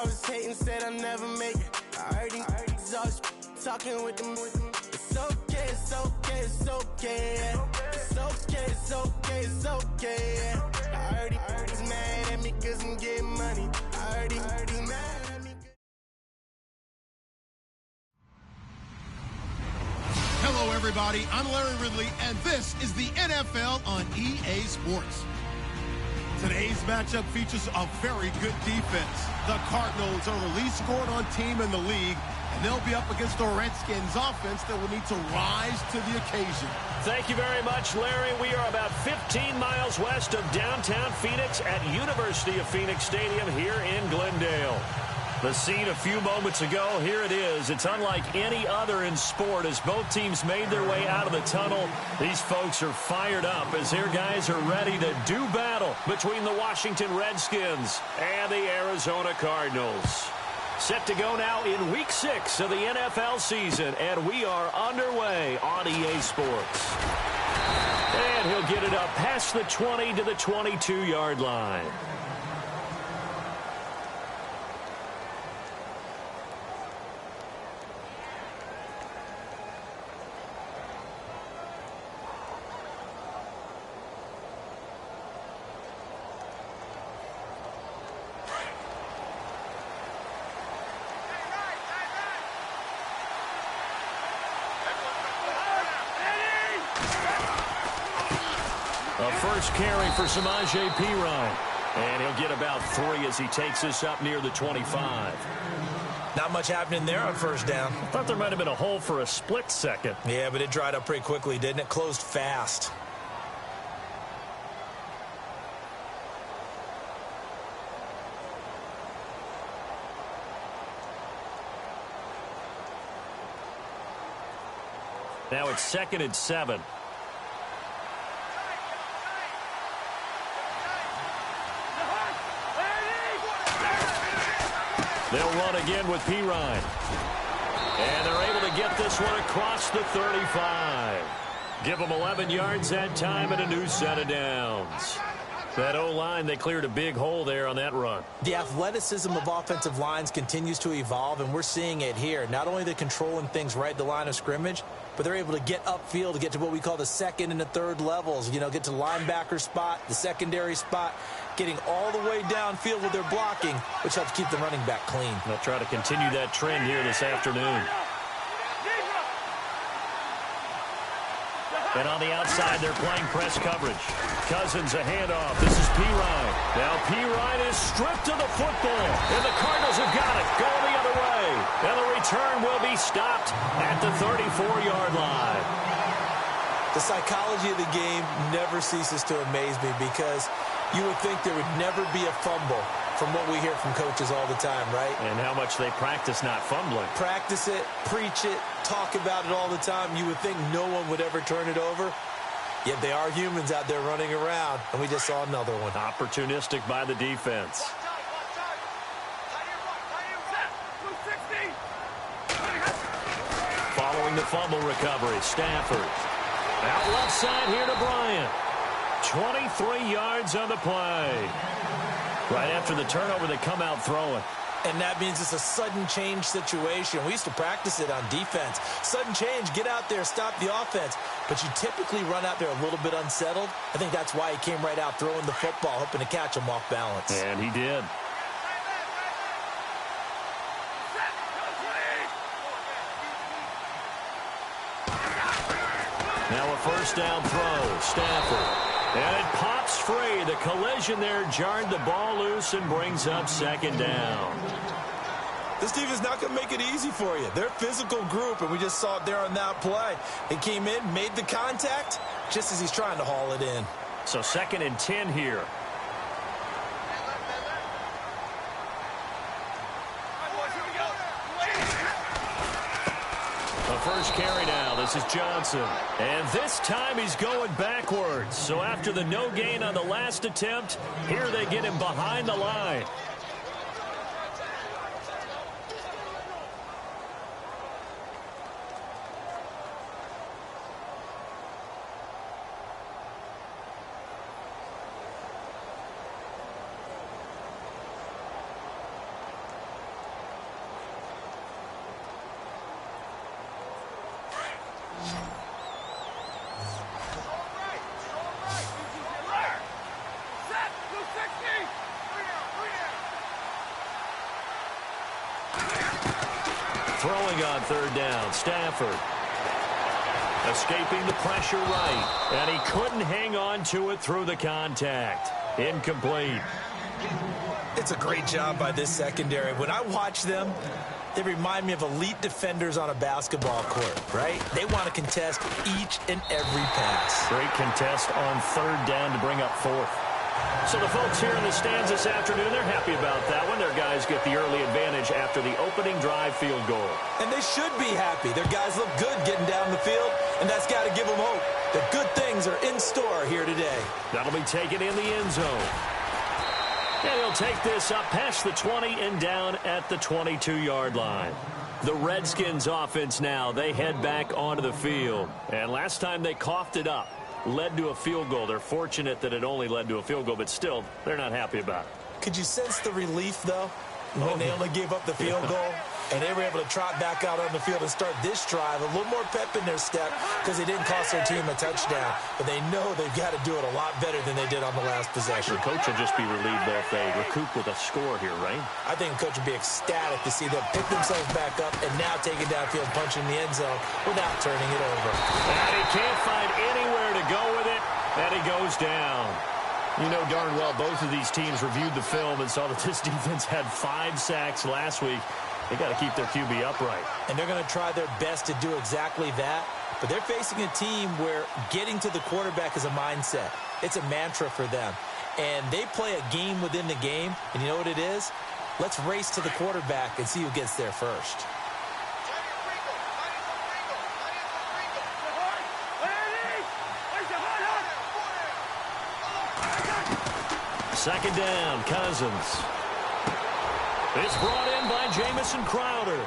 always hating, said I'll never make it. I heard these always talking with them. It's okay, it's okay, it's okay, yeah. It's okay, it's okay, it's okay, yeah. I heard he's mad at me cause I'm getting money. I heard he's mad at me. Hello, everybody. I'm Larry Ridley, and this is the NFL on EA Sports. Today's matchup features a very good defense. The Cardinals are the least scored-on team in the league, and they'll be up against the Redskins offense that will need to rise to the occasion. Thank you very much, Larry. We are about 15 miles west of downtown Phoenix at University of Phoenix Stadium here in Glendale. The scene a few moments ago, here it is. It's unlike any other in sport as both teams made their way out of the tunnel. These folks are fired up as their guys are ready to do battle between the Washington Redskins and the Arizona Cardinals. Set to go now in Week 6 of the NFL season, and we are underway on EA Sports. And he'll get it up past the 20 to the 22-yard line. A first carry for Samaje Perine. And he'll get about 3 as he takes this up near the 25. Not much happening there on first down. I thought there might have been a hole for a split second. Yeah, but it dried up pretty quickly, didn't it? Closed fast. Now it's 2nd and 7. They'll run again with Perine. And they're able to get this one across the 35. Give them 11 yards that time and a new set of downs. That O-line, they cleared a big hole there on that run. The athleticism of offensive lines continues to evolve, and we're seeing it here. Not only they're controlling things right at the line of scrimmage, but they're able to get upfield to get to what we call the second and the third levels. You know, get to the linebacker spot, the secondary spot, getting all the way downfield with their blocking, which helps keep the running back clean. They'll try to continue that trend here this afternoon. And on the outside, they're playing press coverage. Cousins a handoff. This is Perine. Now Perine is stripped of the football. And the Cardinals have got it. Going the other way. And the return will be stopped at the 34-yard line. The psychology of the game never ceases to amaze me because you would think there would never be a fumble from what we hear from coaches all the time, right? And how much they practice not fumbling. Practice it, preach it, talk about it all the time. You would think no one would ever turn it over. Yet they are humans out there running around, and we just saw another one. Opportunistic by the defense. Following the fumble recovery, Stafford. Out left side here to Bryant. 23 yards on the play. Right after the turnover, they come out throwing. And that means it's a sudden change situation. We used to practice it on defense. Sudden change, get out there, stop the offense. But you typically run out there a little bit unsettled. I think that's why he came right out throwing the football, hoping to catch him off balance. And he did. Now a first down throw, Stafford. And it pops free. The collision there jarred the ball loose and brings up second down. This team is not going to make it easy for you. They're a physical group, and we just saw it there on that play. They came in, made the contact, just as he's trying to haul it in. So 2nd and 10 here. The first carry now. This is Johnson. And this time he's going backwards. So after the no gain on the last attempt, here they get him behind the line. Throwing on third down, Stafford. Escaping the pressure right. And he couldn't hang on to it through the contact. Incomplete. It's a great job by this secondary. When I watch them, they remind me of elite defenders on a basketball court, right? They want to contest each and every pass. Great contest on third down to bring up fourth. So the folks here in the stands this afternoon, they're happy about that one. Their guys get the early advantage after the opening drive field goal. And they should be happy. Their guys look good getting down the field, and that's got to give them hope that good things are in store here today. That'll be taken in the end zone. And he'll take this up past the 20 and down at the 22-yard line. The Redskins offense now, they head back onto the field. And last time they coughed it up, led to a field goal. They're fortunate that it only led to a field goal, but still, they're not happy about it. Could you sense the relief, though, when they only gave up the field goal? And they were able to trot back out on the field and start this drive. A little more pep in their step because it didn't cost their team a touchdown. But they know they've got to do it a lot better than they did on the last possession. The coach will just be relieved if they recoup with a score here, right? I think the coach would be ecstatic to see them pick themselves back up and now take it downfield, punch in the end zone without turning it over. And he can't find anywhere to go with it, and he goes down. You know darn well both of these teams reviewed the film and saw that this defense had 5 sacks last week. They got to keep their QB upright. And they're going to try their best to do exactly that. But they're facing a team where getting to the quarterback is a mindset. It's a mantra for them. And they play a game within the game. And you know what it is? Let's race to the quarterback and see who gets there first. Second down, Cousins. It's brought in by Jamison Crowder.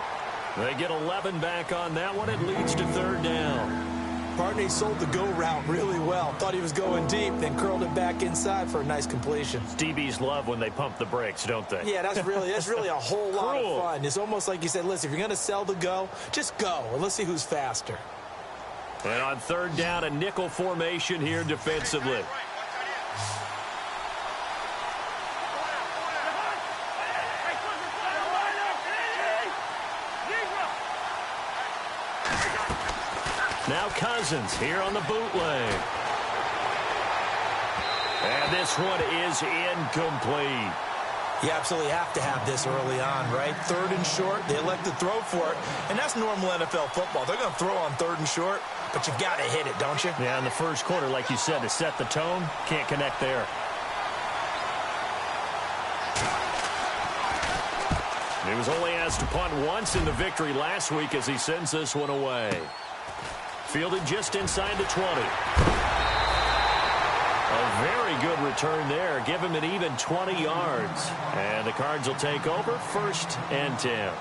They get 11 back on that one. It leads to third down. Partney sold the go route really well. Thought he was going deep, then curled it back inside for a nice completion. DBs love when they pump the brakes, don't they? Yeah, that's really a whole lot of fun. It's almost like you said, listen, if you're going to sell the go, just go, and let's see who's faster. And on third down, a nickel formation here defensively. Now Cousins here on the bootleg. And this one is incomplete. You absolutely have to have this early on, right? Third and short, they elect to throw for it, and that's normal NFL football. They're going to throw on third and short, but you got to hit it, don't you? Yeah, in the first quarter, like you said, to set the tone, can't connect there. He was only asked to punt once in the victory last week as he sends this one away. Fielded just inside the 20. A very good return there. Give him an even 20 yards. And the Cards will take over 1st and 10.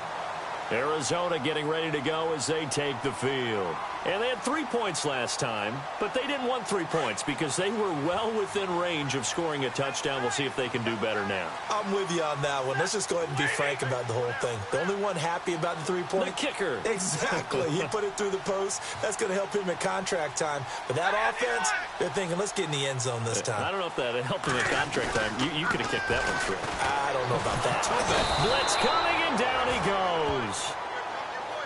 Arizona getting ready to go as they take the field. And they had 3 points last time, but they didn't want 3 points because they were well within range of scoring a touchdown. We'll see if they can do better now. I'm with you on that one. Let's just go ahead and be frank about the whole thing. The only one happy about the 3-point? The kicker. Exactly. He put it through the post. That's going to help him at contract time. But that offense, they're thinking, let's get in the end zone this time. I don't know if that helped him at contract time. You could have kicked that one through. I don't know about that. Blitz coming, and down he goes.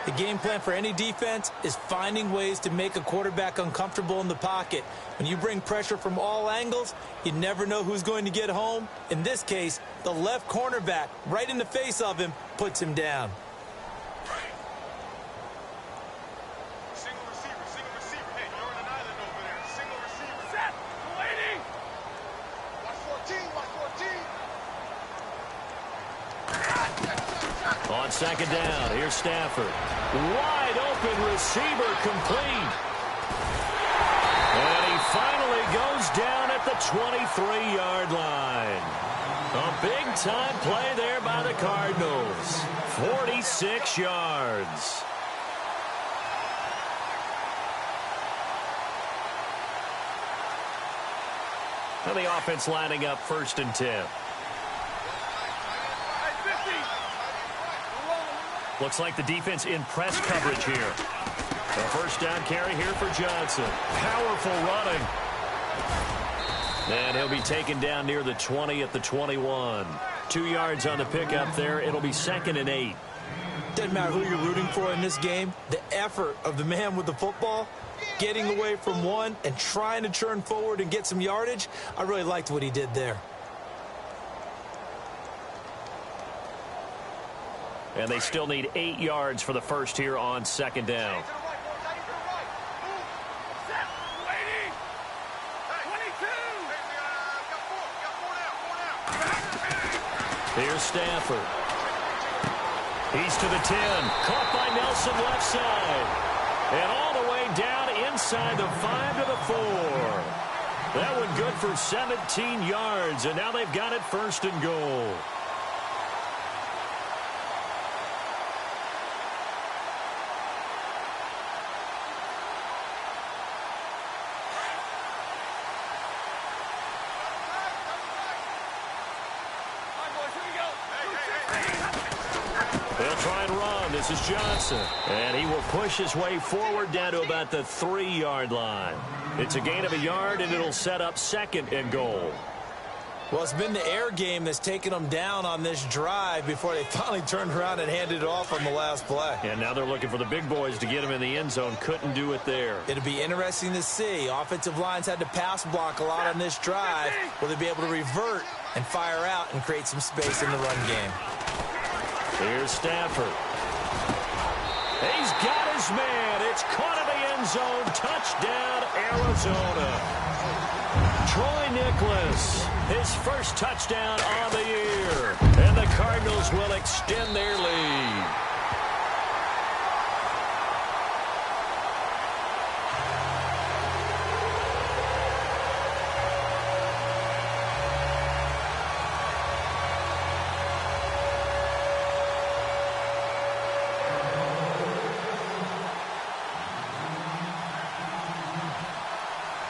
The game plan for any defense is finding ways to make a quarterback uncomfortable in the pocket. When you bring pressure from all angles, you never know who's going to get home. In this case, the left cornerback, right in the face of him, puts him down. Single receiver. Hey, you're on an island over there. Single receiver. Set. Waiting. Watch 14. On second down, here's Stafford. Wide open receiver complete. And he finally goes down at the 23-yard line. A big-time play there by the Cardinals. 46 yards. And the offense lining up 1st and 10. Looks like the defense in press coverage here. A first down carry here for Johnson. Powerful running. And he'll be taken down near the 20 at the 21. 2 yards on the pickup there. It'll be 2nd and 8. Doesn't matter who you're rooting for in this game. The effort of the man with the football, getting away from one and trying to turn forward and get some yardage, I really liked what he did there. And they still need 8 yards for the first here on 2nd down. Here's Stafford. He's to the 10. Caught by Nelson left side. And all the way down inside the 5 to the 4. That one good for 17 yards. And now they've got it 1st and goal. This is Johnson, and he will push his way forward down to about the 3-yard line. It's a gain of a yard, and it'll set up 2nd and goal. Well, it's been the air game that's taken them down on this drive before they finally turned around and handed it off on the last play. And now they're looking for the big boys to get him in the end zone. Couldn't do it there. It'll be interesting to see. Offensive lines had to pass block a lot on this drive. Will they be able to revert and fire out and create some space in the run game? Here's Stafford. He's got his man. It's caught in the end zone. Touchdown, Arizona. Troy Nicholas, his first touchdown on the year. And the Cardinals will extend their lead.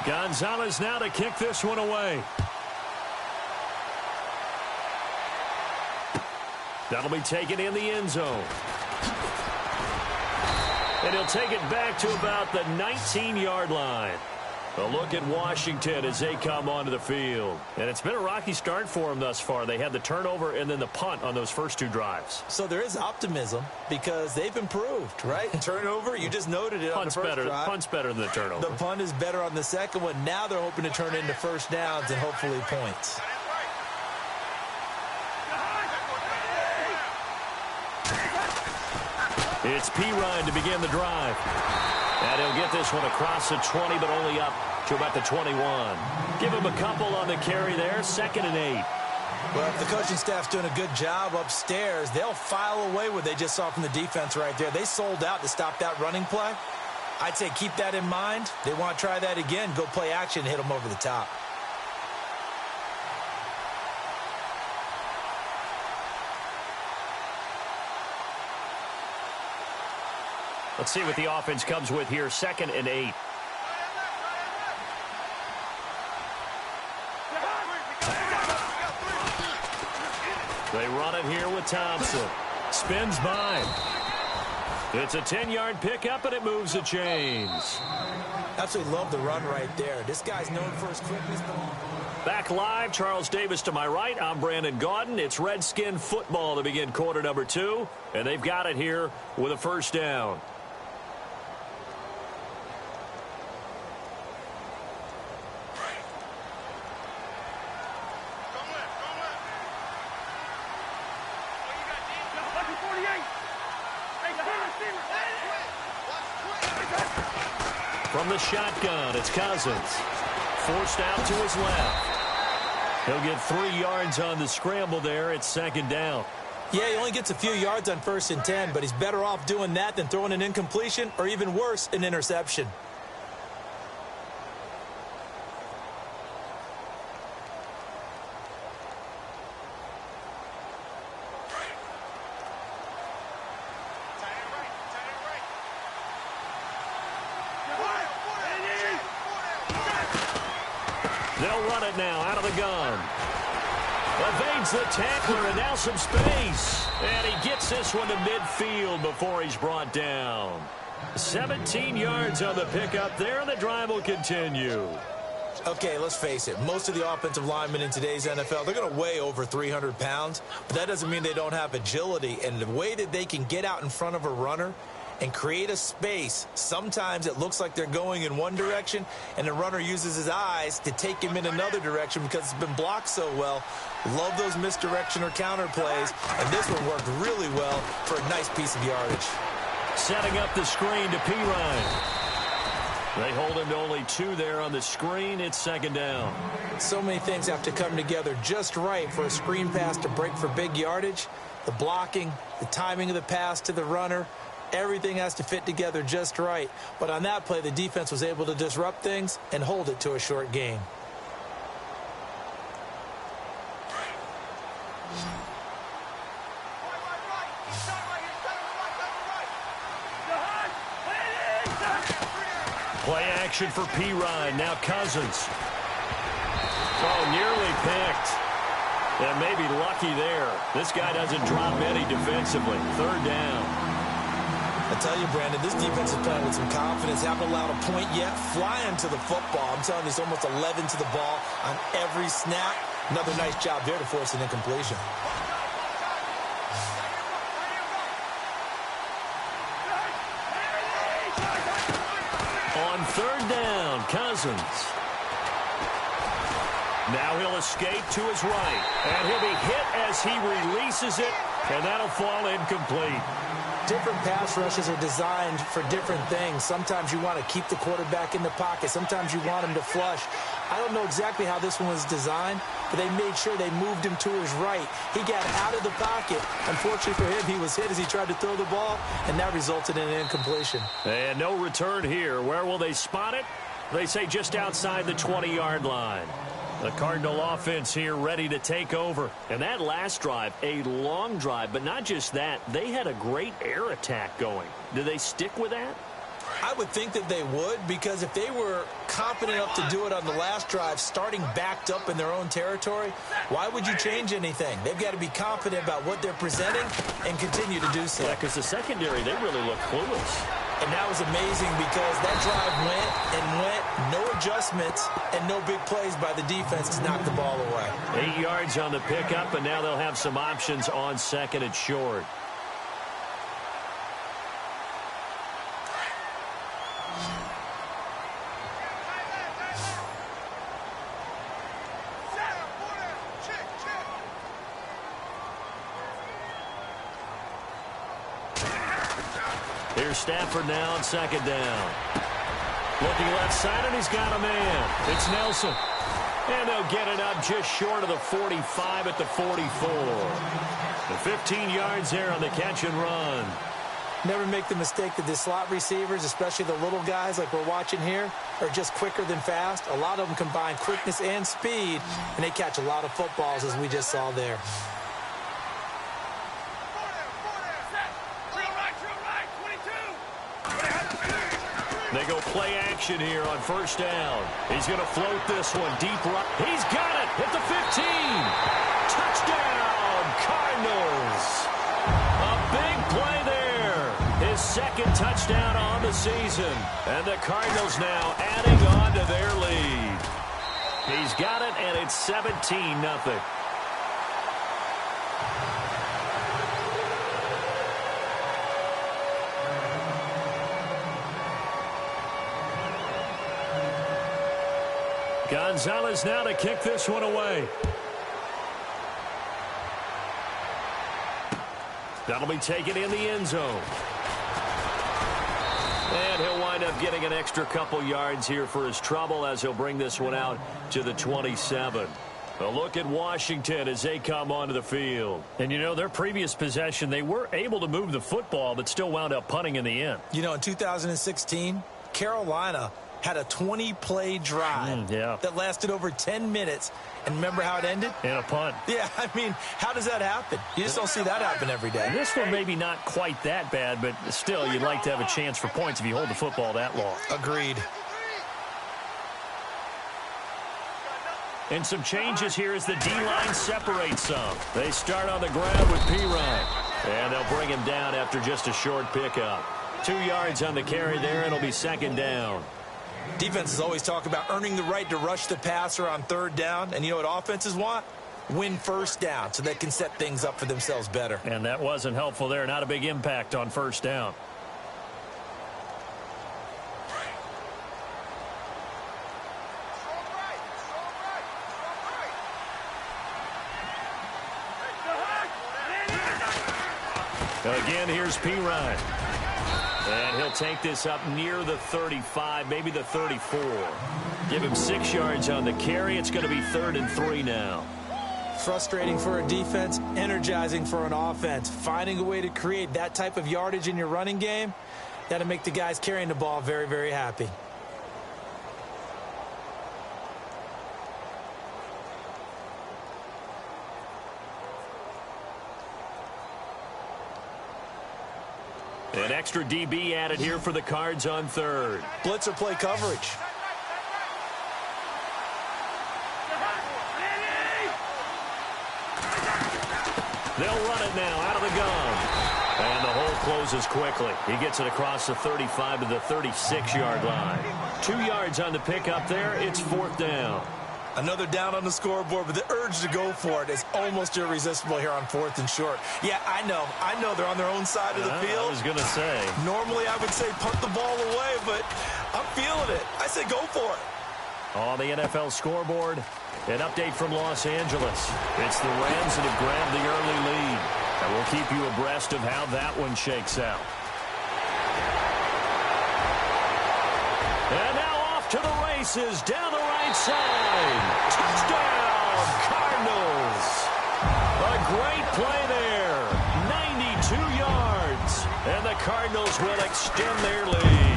Gonzalez now to kick this one away. That'll be taken in the end zone. And he'll take it back to about the 19-yard line. A look at Washington as they come onto the field. And it's been a rocky start for them thus far. They had the turnover and then the punt on those first 2 drives. So there is optimism because they've improved, right? Turnover, you just noted it on the first drive. Punt's better than the turnover. The punt is better on the second one. Now they're hoping to turn into first downs and hopefully points. It's Pirine to begin the drive. And he'll get this one across the 20, but only up to about the 21. Give him a couple on the carry there, 2nd and 8. Well, if the coaching staff's doing a good job upstairs, they'll file away what they just saw from the defense right there. They sold out to stop that running play. I'd say keep that in mind. They want to try that again, go play action, hit them over the top. Let's see what the offense comes with here. 2nd and 8. They run it here with Thompson. Spins by. It's a 10-yard pickup, and it moves the chains. Absolutely love the run right there. This guy's known for his quickness. Back live, Charles Davis to my right. I'm Brandon Gaudin. It's Redskin football to begin quarter number 2, and they've got it here with a first down. From the shotgun, it's Cousins. Forced out to his left. He'll get 3 yards on the scramble there. It's 2nd down. Yeah, he only gets a few yards on 1st and 10, but he's better off doing that than throwing an incompletion or even worse, an interception. They'll run it now out of the gun. Evades the tackler, and now some space. And he gets this one to midfield before he's brought down. 17 yards on the pickup there, and the drive will continue. Okay, let's face it. Most of the offensive linemen in today's NFL, they're going to weigh over 300 pounds, but that doesn't mean they don't have agility. And the way that they can get out in front of a runner and create a space, sometimes it looks like they're going in one direction, and the runner uses his eyes to take him in another direction because it's been blocked so well. Love those misdirection or counter plays, and this one worked really well for a nice piece of yardage. Setting up the screen to P. Ryan. They hold him to only 2 there on the screen. It's second down. So many things have to come together just right for a screen pass to break for big yardage. The blocking, the timing of the pass to the runner, everything has to fit together just right. But on that play, the defense was able to disrupt things and hold it to a short gain. Play action for P. Ryan. Now Cousins. Oh, nearly picked. And maybe lucky there. This guy doesn't drop any defensively. Third down. I tell you, Brandon, this defense is playing with some confidence. Haven't allowed a point yet. Flying to the football. I'm telling you, it's almost 11 to the ball on every snap. Another nice job there to force an incompletion. On third down, Cousins. Now he'll escape to his right. And he'll be hit as he releases it. And that'll fall incomplete. Different pass rushes are designed for different things. Sometimes you want to keep the quarterback in the pocket. Sometimes you want him to flush. I don't know exactly how this one was designed, but they made sure they moved him to his right. He got out of the pocket. Unfortunately for him, he was hit as he tried to throw the ball, and that resulted in an incompletion. And no return here. Where will they spot it? They say just outside the 20-yard line. The Cardinal offense here ready to take over. And that last drive, a long drive, but not just that. They had a great air attack going. Do they stick with that? I would think that they would, because if they were confident enough to do it on the last drive, starting backed up in their own territory, why would you change anything? They've got to be confident about what they're presenting and continue to do so. Yeah, because the secondary, they really look clueless. And that was amazing because that drive went and went, no adjustments, and no big plays by the defense to knock the ball away. 8 yards on the pickup, and now they'll have some options on second and short. Here's Stafford now on second down. Looking left side, and he's got a man. It's Nelson. And they'll get it up just short of the 45 at the 44. The 15 yards there on the catch and run. Never make the mistake that the slot receivers, especially the little guys like we're watching here, are just quicker than fast. A lot of them combine quickness and speed, and they catch a lot of footballs, as we just saw there. They go play action here on first down. He's going to float this one deep right. He's got it at the 15. Touchdown, Cardinals. A big play there. His second touchdown on the season. And the Cardinals now adding on to their lead. He's got it, and it's 17-0. Gonzalez now to kick this one away. That'll be taken in the end zone. And he'll wind up getting an extra couple yards here for his trouble as he'll bring this one out to the 27. A look at Washington as they come onto the field. And, you know, their previous possession, they were able to move the football, but still wound up punting in the end. You know, in 2016, Carolina had a 20-play drive that lasted over 10 minutes. And remember how it ended? In a punt. Yeah, I mean, how does that happen? You just don't see that happen every day. And this one maybe not quite that bad, but still, you'd like to have a chance for points if you hold the football that long. Agreed. And some changes here as the D-line separates some. They start on the ground with P. Ryan. And they'll bring him down after just a short pickup. 2 yards on the carry there. It'll be second down. Defenses always talk about earning the right to rush the passer on third down. And you know what offenses want? Win first down so they can set things up for themselves better. And that wasn't helpful there. Not a big impact on first down. Again, here's P. Ryan. And he'll take this up near the 35, maybe the 34. Give him 6 yards on the carry. It's going to be 3rd and 3 now. Frustrating for a defense, energizing for an offense. Finding a way to create that type of yardage in your running game, got to make the guys carrying the ball very, very happy. An extra DB added here for the Cards on third. Blitzer play coverage. They'll run it now out of the gun. And the hole closes quickly. He gets it across the 35 to the 36-yard line. 2 yards on the pickup there. It's 4th down. Another down on the scoreboard, but the urge to go for it is almost irresistible here on 4th and short. Yeah, I know they're on their own side of the field. I was going to say. Normally I would say punt the ball away, but I'm feeling it. I say go for it. On the NFL scoreboard, an update from Los Angeles. It's the Rams that have grabbed the early lead. And we'll keep you abreast of how that one shakes out. And now off to the races down the right side. Touchdown, Cardinals. A great play there. 92 yards. And the Cardinals will extend their lead.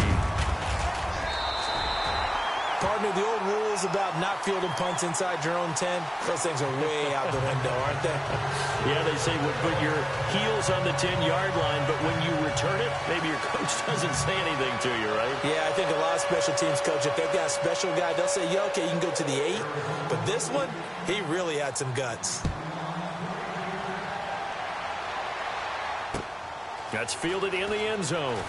Partner, the old rules about not fielding punts inside your own 10, those things are way out the window, aren't they? Yeah, they say put your heels on the 10-yard line, but when you return it, maybe your coach doesn't say anything to you, right? Yeah, I think a lot of special teams coach, if they've got a special guy, they'll say, yeah, okay, you can go to the 8. But this one, he really had some guts. That's fielded in the end zone.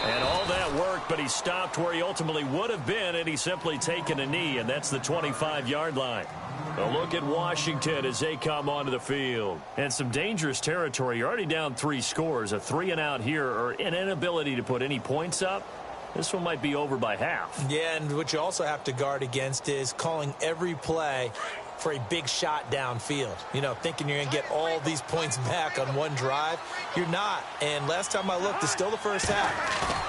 And all that worked, but he stopped where he ultimately would have been, and he's simply taken a knee, and that's the 25-yard line. A look at Washington as they come onto the field. And some dangerous territory. You're already down 3 scores. A 3-and-out here, or an inability to put any points up. This one might be over by half. Yeah, and what you also have to guard against is calling every play for a big shot downfield. You know, thinking you're going to get all these points back on one drive. You're not. And last time I looked, it's still the first half.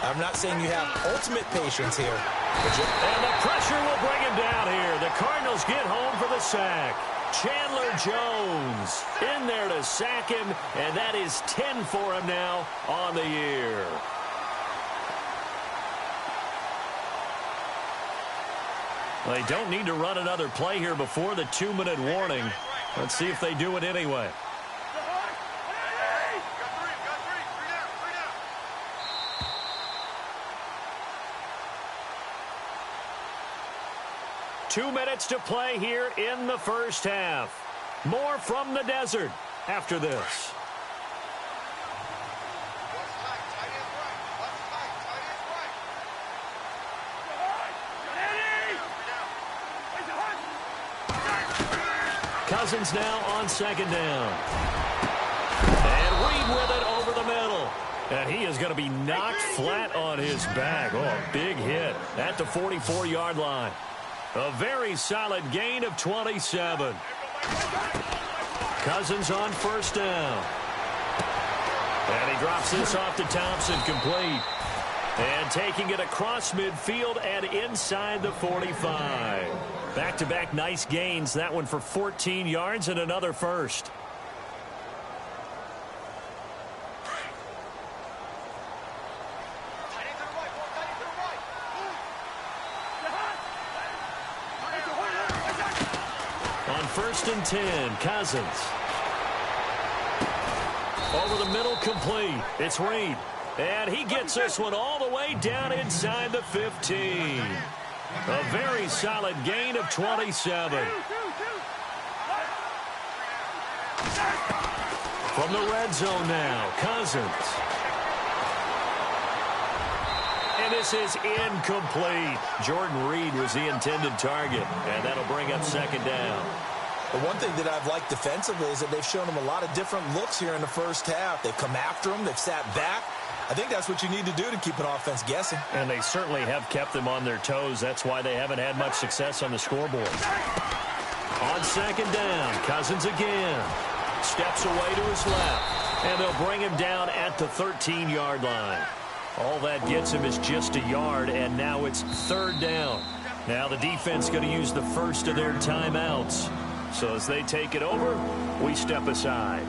I'm not saying you have ultimate patience here. And the pressure will bring him down here. The Cardinals get home for the sack. Chandler Jones in there to sack him, and that is 10 for him now on the year. They don't need to run another play here before the 2-minute warning. Let's see if they do it anyway. Two minutes to play here in the first half. More from the desert after this. Cousins now on second down. And Reed with it over the middle. And he is going to be knocked flat on his back. Oh, big hit at the 44-yard line. A very solid gain of 27. Cousins on first down. And he drops this off to Thompson, complete. And taking it across midfield and inside the 45. Back-to-back nice gains. That one for 14 yards and another first. On 1st and 10, Cousins. Over the middle, complete. It's Reed. And he gets this one all the way down inside the 15. A very solid gain of 27. From the red zone now, Cousins. And this is incomplete. Jordan Reed was the intended target, and that'll bring up second down. The one thing that I've liked defensively is that they've shown them a lot of different looks here in the first half. They've come after them. They've sat back. I think that's what you need to do to keep an offense guessing. And they certainly have kept them on their toes. That's why they haven't had much success on the scoreboard. On second down, Cousins again. Steps away to his left. And they'll bring him down at the 13-yard line. All that gets him is just a yard, and now it's third down. Now the defense going to use the first of their timeouts. So as they take it over, we step aside.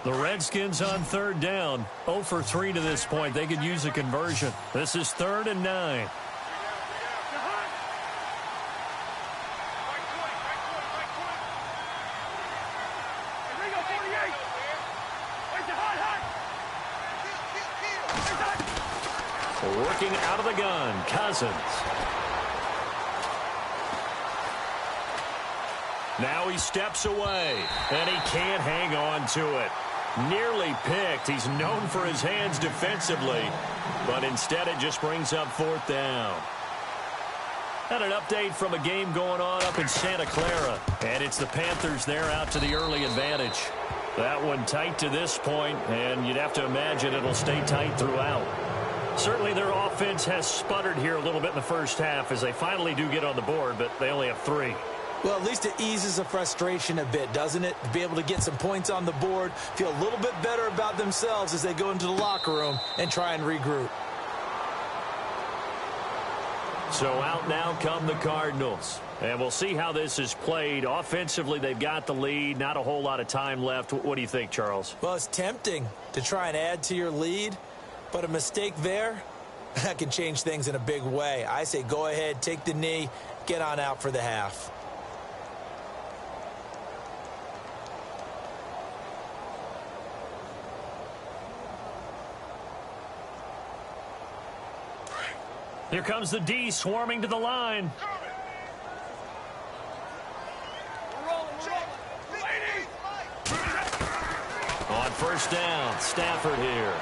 The Redskins on third down, 0 for 3 to this point. They could use a conversion. This is 3rd and 9. Working out of the gun, Cousins. Now he steps away, and he can't hang on to it. Nearly picked. He's known for his hands defensively, but instead it just brings up 4th down. And an update from a game going on up in Santa Clara, and it's the Panthers there out to the early advantage. That one tight to this point, and you'd have to imagine it'll stay tight throughout. Certainly their offense has sputtered here a little bit in the first half as they finally do get on the board, but they only have 3. Well, at least it eases the frustration a bit, doesn't it? To be able to get some points on the board, feel a little bit better about themselves as they go into the locker room and try and regroup. So out now come the Cardinals. And we'll see how this is played. Offensively, they've got the lead. Not a whole lot of time left. What do you think, Charles? Well, it's tempting to try and add to your lead, but a mistake there, that can change things in a big way. I say go ahead, take the knee, get on out for the half. Here comes the D swarming to the line. On first down, Stafford here.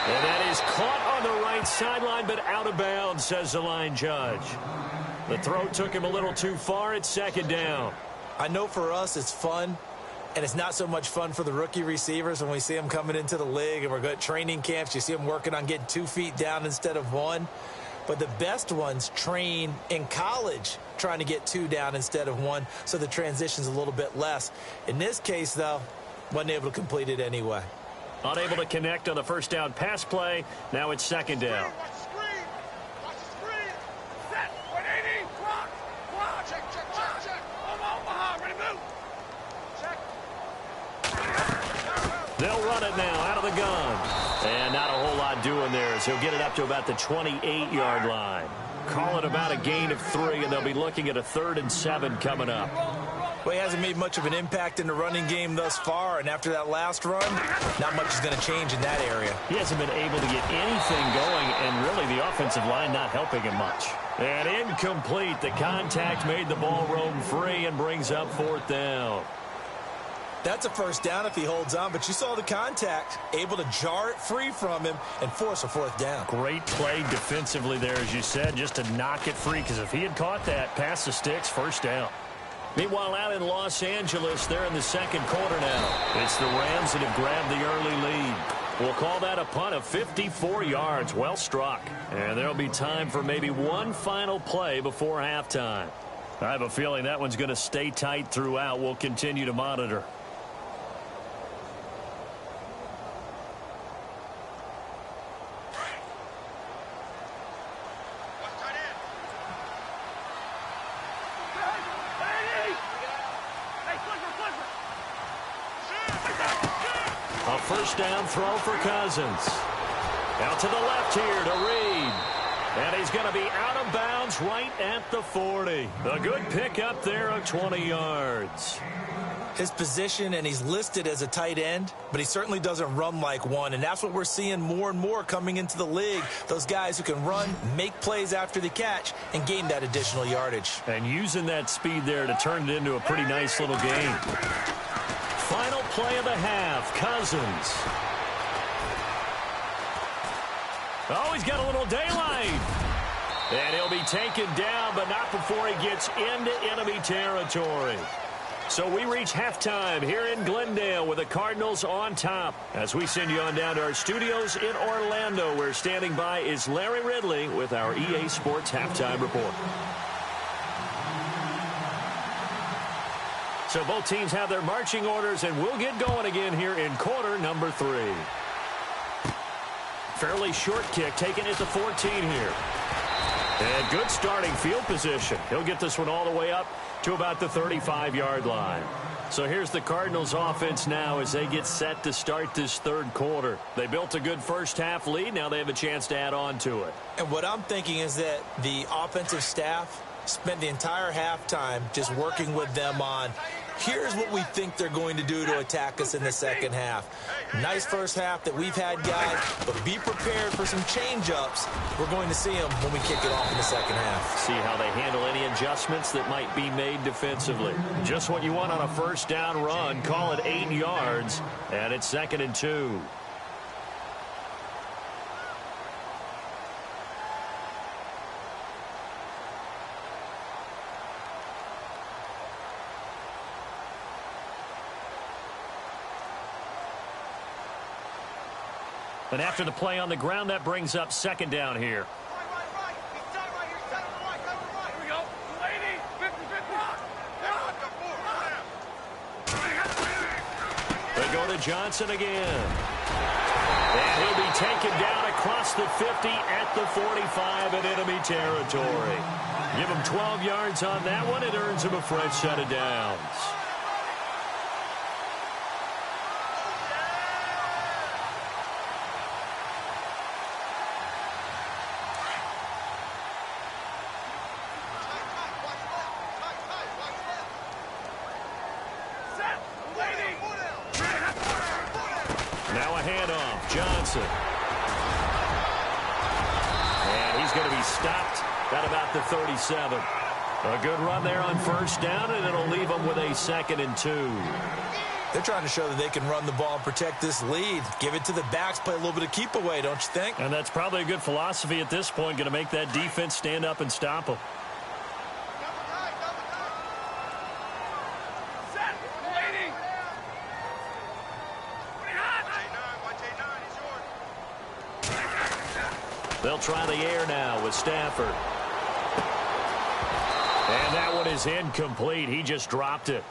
And that is caught on the right sideline, but out of bounds, says the line judge. The throw took him a little too far. It's second down. I know for us it's fun, and it's not so much fun for the rookie receivers when we see them coming into the league and we're going to training camps. You see them working on getting 2 feet down instead of 1. But the best ones train in college trying to get 2 down instead of 1, so the transition's a little bit less. In this case, though, wasn't able to complete it anyway. Unable to connect on the first down pass play. Now it's second down. Watch the screen. Watch the screen. Set. 180. Block. Block. Check, check, check, check. Omaha. Ready to move. Check. They'll run it now out of the gun. And not a whole lot doing there, so he'll get it up to about the 28-yard line. Call it about a gain of 3, and they'll be looking at a 3rd and 7 coming up. Well, he hasn't made much of an impact in the running game thus far, and after that last run, not much is going to change in that area. He hasn't been able to get anything going, and really the offensive line not helping him much. And incomplete. The contact made the ball roam free and brings up 4th down. That's a first down if he holds on, but you saw the contact, able to jar it free from him and force a 4th down. Great play defensively there, as you said, just to knock it free, because if he had caught that, past the sticks, first down. Meanwhile, out in Los Angeles, they're in the second quarter now. It's the Rams that have grabbed the early lead. We'll call that a punt of 54 yards. Well struck. And there'll be time for maybe one final play before halftime. I have a feeling that one's going to stay tight throughout. We'll continue to monitor. A first down throw for Cousins. Out to the left here to Reed. And he's going to be out of bounds right at the 40. A good pickup there of 20 yards. His position, and he's listed as a tight end, but he certainly doesn't run like one, and that's what we're seeing more and more coming into the league. Those guys who can run, make plays after the catch, and gain that additional yardage. And using that speed there to turn it into a pretty nice little game. Final play of the half, Cousins. Oh, he's got a little daylight. And he'll be taken down, but not before he gets into enemy territory. So we reach halftime here in Glendale with the Cardinals on top. As we send you on down to our studios in Orlando, where standing by is Larry Ridley with our EA Sports Halftime Report. So both teams have their marching orders, and we'll get going again here in quarter number 3. Fairly short kick taken at the 14 here. And good starting field position. He'll get this one all the way up to about the 35-yard line. So here's the Cardinals offense now as they get set to start this third quarter. They built a good first-half lead. Now they have a chance to add on to it. And what I'm thinking is that the offensive staff spent the entire halftime just working with them on, here's what we think they're going to do to attack us in the second half. Nice first half that we've had, guys, but be prepared for some change-ups. We're going to see them when we kick it off in the second half. See how they handle any adjustments that might be made defensively. Just what you want on a first down run. Call it 8 yards, and it's 2nd and 2. And after the play on the ground, that brings up 2nd down here. Right. He's done right here. Set him right. Here we go. 80. 50. They go to Johnson again. And he'll be taken down across the 50 at the 45 in enemy territory. Give him 12 yards on that one. It earns him a fresh set of downs. Now a handoff, Johnson. And he's going to be stopped at about the 37. A good run there on first down, and it'll leave them with a 2nd and 2. They're trying to show that they can run the ball and protect this lead. Give it to the backs, play a little bit of keep away, don't you think? And that's probably a good philosophy at this point, going to make that defense stand up and stop them. They'll try the air now with Stafford. And that one is incomplete. He just dropped it.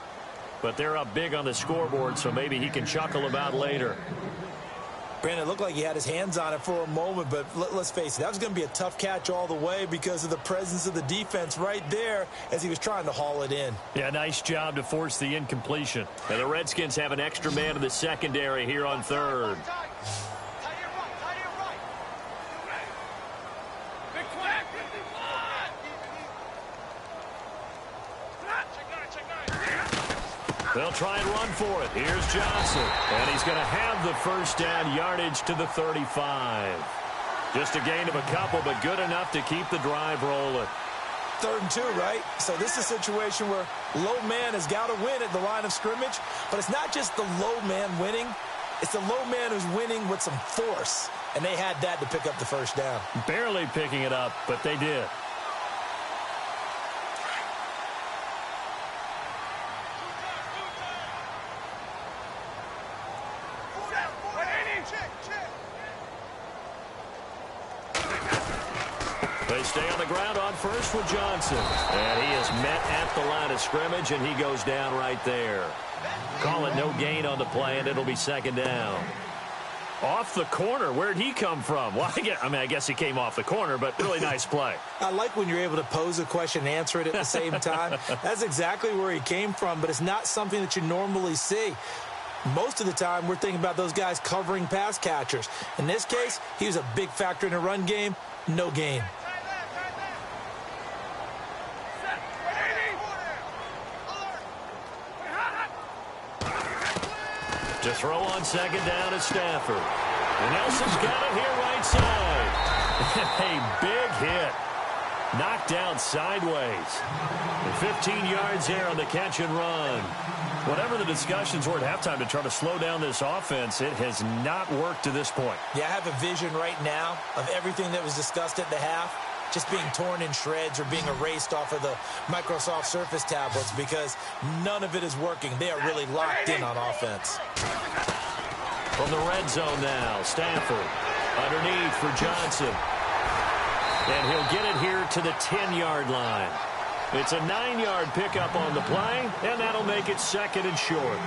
But they're up big on the scoreboard, so maybe he can chuckle about later. Brandon, it looked like he had his hands on it for a moment, but let's face it, that was going to be a tough catch all the way because of the presence of the defense right there as he was trying to haul it in. Yeah, nice job to force the incompletion. And the Redskins have an extra man in the secondary here on third. They'll try and run for it. Here's Johnson. And he's going to have the first down yardage to the 35. Just a gain of a couple, but good enough to keep the drive rolling. 3rd and 2, right? So this is a situation where low man has got to win at the line of scrimmage. But it's not just the low man winning. It's the low man who's winning with some force. And they had that to pick up the first down. Barely picking it up, but they did. They stay on the ground on first with Johnson. And he is met at the line of scrimmage, and he goes down right there. Call it no gain on the play, and it'll be 2nd down. Off the corner. Where'd he come from? Well, I guess he came off the corner, but really nice play. I like when you're able to pose a question and answer it at the same time. That's exactly where he came from, but it's not something that you normally see. Most of the time, we're thinking about those guys covering pass catchers. In this case, he was a big factor in the run game. No gain. To throw on second down is Stafford. And Nelson's got it here right side. A big hit. Knocked down sideways. And 15 yards there on the catch and run. Whatever the discussions were at halftime to try to slow down this offense, it has not worked to this point. Yeah, I have a vision right now of everything that was discussed at the half just being torn in shreds or being erased off of the Microsoft Surface tablets because none of it is working. They are really locked in on offense. From the red zone now, Stafford underneath for Johnson. And he'll get it here to the 10-yard line. It's a 9-yard pickup on the play, and that'll make it second and short.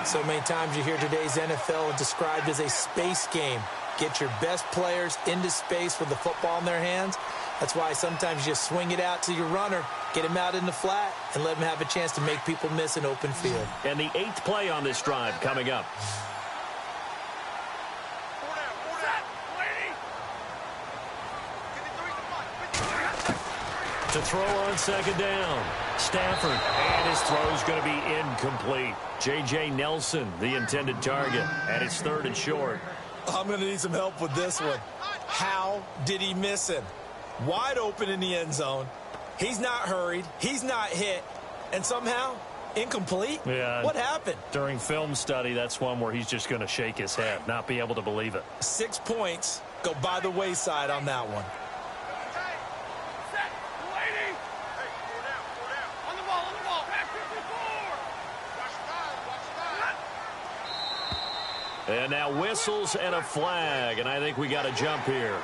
So many times you hear today's NFL described as a space game. Get your best players into space with the football in their hands. That's why sometimes you just swing it out to your runner, get him out in the flat, and let him have a chance to make people miss an open field. And the 8th play on this drive coming up. To throw on second down, Stafford, and his throw's going to be incomplete. J.J. Nelson, the intended target, and it's third and short. I'm going to need some help with this one. How did he miss him? Wide open in the end zone. He's not hurried. He's not hit. And somehow, incomplete? Yeah. What happened? During film study, that's one where he's just going to shake his head, not be able to believe it. 6 points go by the wayside on that one. And now whistles and a flag, and I think we got a jump here.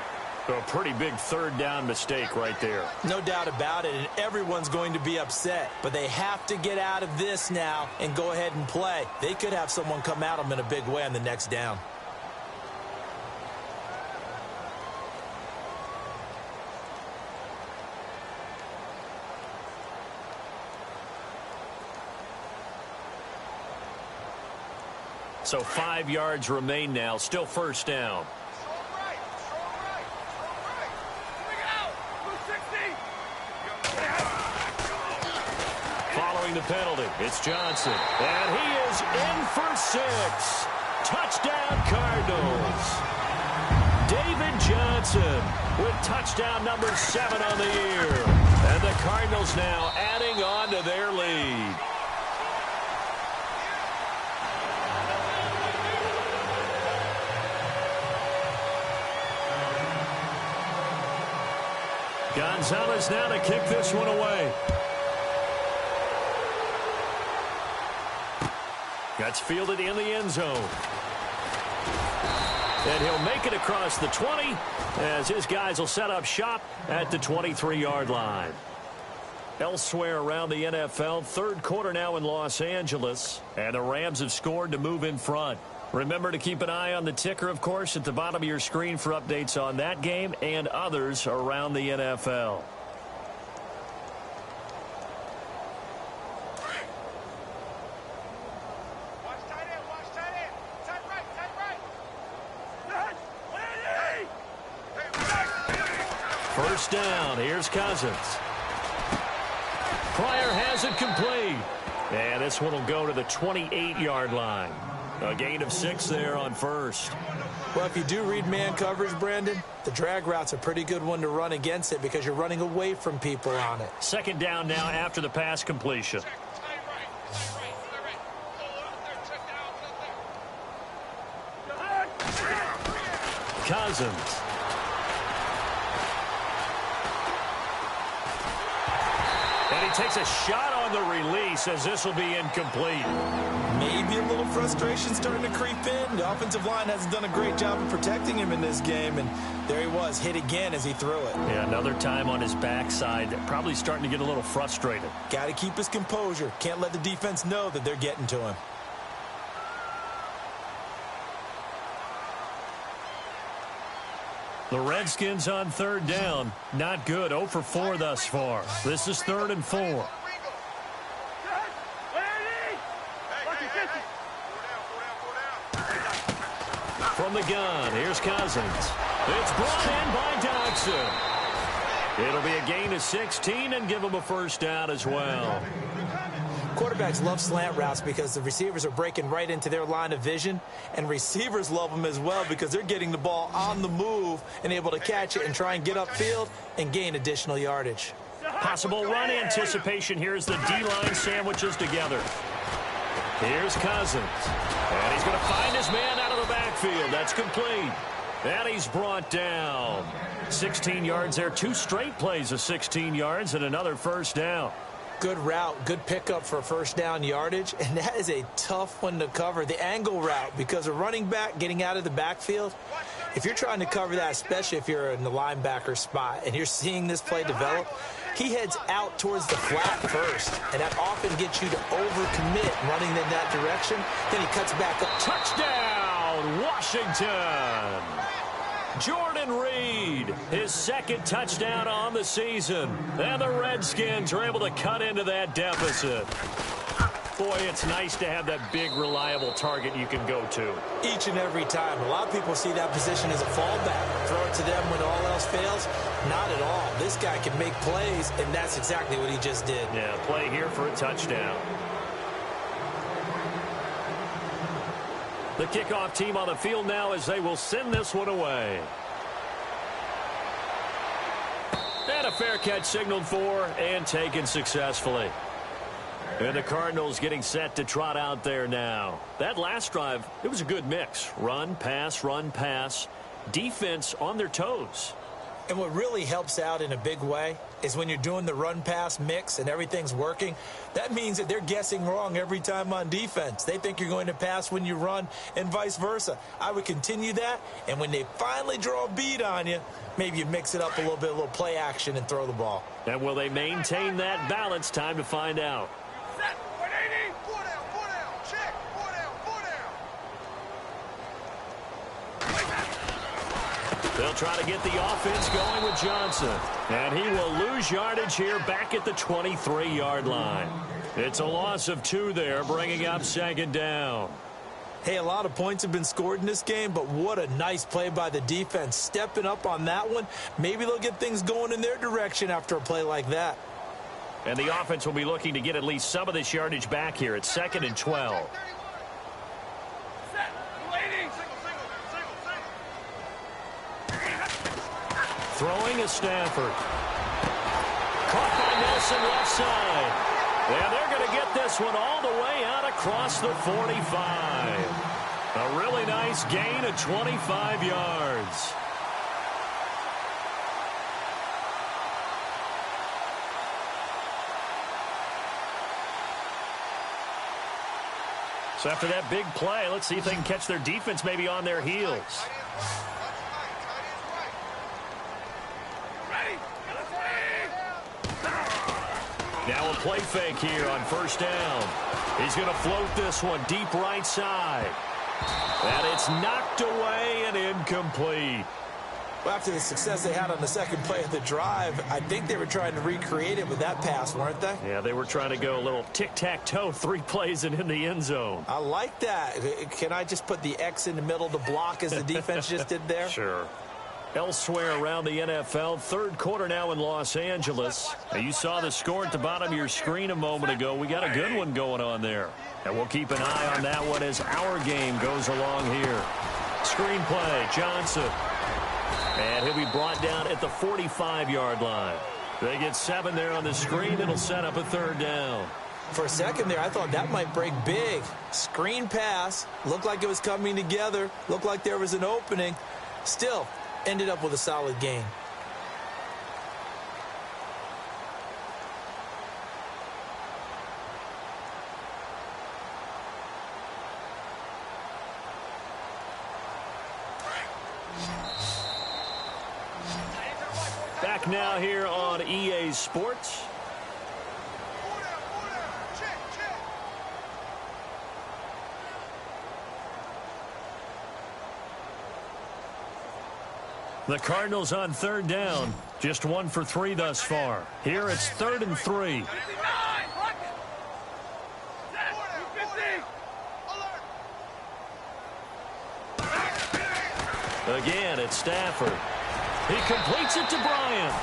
So a pretty big third down mistake right there. No doubt about it, and everyone's going to be upset. But they have to get out of this now and go ahead and play. They could have someone come at them in a big way on the next down. So 5 yards remain now. Still first down. Following the penalty, it's Johnson. And he is in for 6. Touchdown, Cardinals. David Johnson with touchdown number 7 on the year. And the Cardinals now adding on to their lead. Gonzalez now to kick this one away. That's fielded in the end zone. And he'll make it across the 20 as his guys will set up shop at the 23-yard line. Elsewhere around the NFL, third quarter now in Los Angeles, and the Rams have scored to move in front. Remember to keep an eye on the ticker, of course, at the bottom of your screen for updates on that game and others around the NFL. First down, here's Cousins. Pryor has it complete. And this one will go to the 28-yard line. A gain of 6 there on first. Well, if you do read man coverage, Brandon, the drag route's a pretty good one to run against it because you're running away from people on it. Second down now after the pass completion. Cousins. And he takes a shot on the release as this will be incomplete. Maybe a little frustration starting to creep in. The offensive line hasn't done a great job of protecting him in this game, and there he was, hit again as he threw it. Yeah, another time on his backside, probably starting to get a little frustrated. Got to keep his composure. Can't let the defense know that they're getting to him. The Redskins on third down. Not good. 0 for 4 thus far. This is 3rd and 4. From the gun, here's Cousins. It's brought in by Dodson. It'll be a gain of 16 and give him a first down as well. Quarterbacks love slant routes because the receivers are breaking right into their line of vision, and receivers love them as well because they're getting the ball on the move and able to catch it and try and get upfield and gain additional yardage. Possible run anticipation here as the D-line sandwiches together. Here's Cousins. And he's going to find his man out of the backfield. That's complete. And he's brought down. 16 yards there. 2 straight plays of 16 yards and another first down. Good route, good pickup for first down yardage, and that is a tough one to cover, the angle route, because a running back getting out of the backfield, if you're trying to cover that, especially if you're in the linebacker spot and you're seeing this play develop, he heads out towards the flat first, and that often gets you to overcommit running in that direction. Then he cuts back up. Touchdown, Washington! Jordan Reed, his second touchdown on the season. And the Redskins are able to cut into that deficit. Boy, it's nice to have that big, reliable target you can go to. Each and every time. A lot of people see that position as a fallback. Throw it to them when all else fails. Not at all. This guy can make plays, and that's exactly what he just did. Yeah, play here for a touchdown. The kickoff team on the field now as they will send this one away. And a fair catch signaled for and taken successfully. And the Cardinals getting set to trot out there now. That last drive, it was a good mix. Run, pass, defense on their toes. And what really helps out in a big way is when you're doing the run-pass mix and everything's working, that means that they're guessing wrong every time on defense. They think you're going to pass when you run and vice versa. I would continue that, and when they finally draw a beat on you, maybe you mix it up a little bit, a little play action, and throw the ball. And will they maintain that balance? Time to find out. Set. 180. 4 down. 4 down. Check. 4 down. 4 down. They'll try to get the offense going with Johnson. And he will lose yardage here back at the 23-yard line. It's a loss of 2 there, bringing up second down. Hey, a lot of points have been scored in this game, but what a nice play by the defense. Stepping up on that one, maybe they'll get things going in their direction after a play like that. And the offense will be looking to get at least some of this yardage back here at 2nd and 12. Set. Waiting. Throwing is Stafford. Caught by Nelson left side. And they're going to get this one all the way out across the 45. A really nice gain of 25 yards. So after that big play, let's see if they can catch their defense maybe on their heels. Now a play fake here on first down. He's going to float this one deep right side. And it's knocked away and incomplete. Well, after the success they had on the second play of the drive, I think they were trying to recreate it with that pass, weren't they? Yeah, they were trying to go a little tic-tac-toe, 3 plays and in the end zone. I like that. Can I just put the X in the middle to block as the defense just did there? Sure. Elsewhere around the NFL, third quarter now in Los Angeles. Now, you saw the score at the bottom of your screen a moment ago. We got a good one going on there. And we'll keep an eye on that one as our game goes along here. Screen play, Johnson. And he'll be brought down at the 45-yard line. They get 7 there on the screen. It'll set up a third down. For a second there, I thought that might break big. Screen pass. Looked like it was coming together. Looked like there was an opening. Still, ended up with a solid gain. Back now here on EA Sports. 4 down. 4 down. Check. The Cardinals on third down. Just 1 for 3 thus far. Here it's 3rd and 3. Again, it's Stafford. He completes it to Bryant.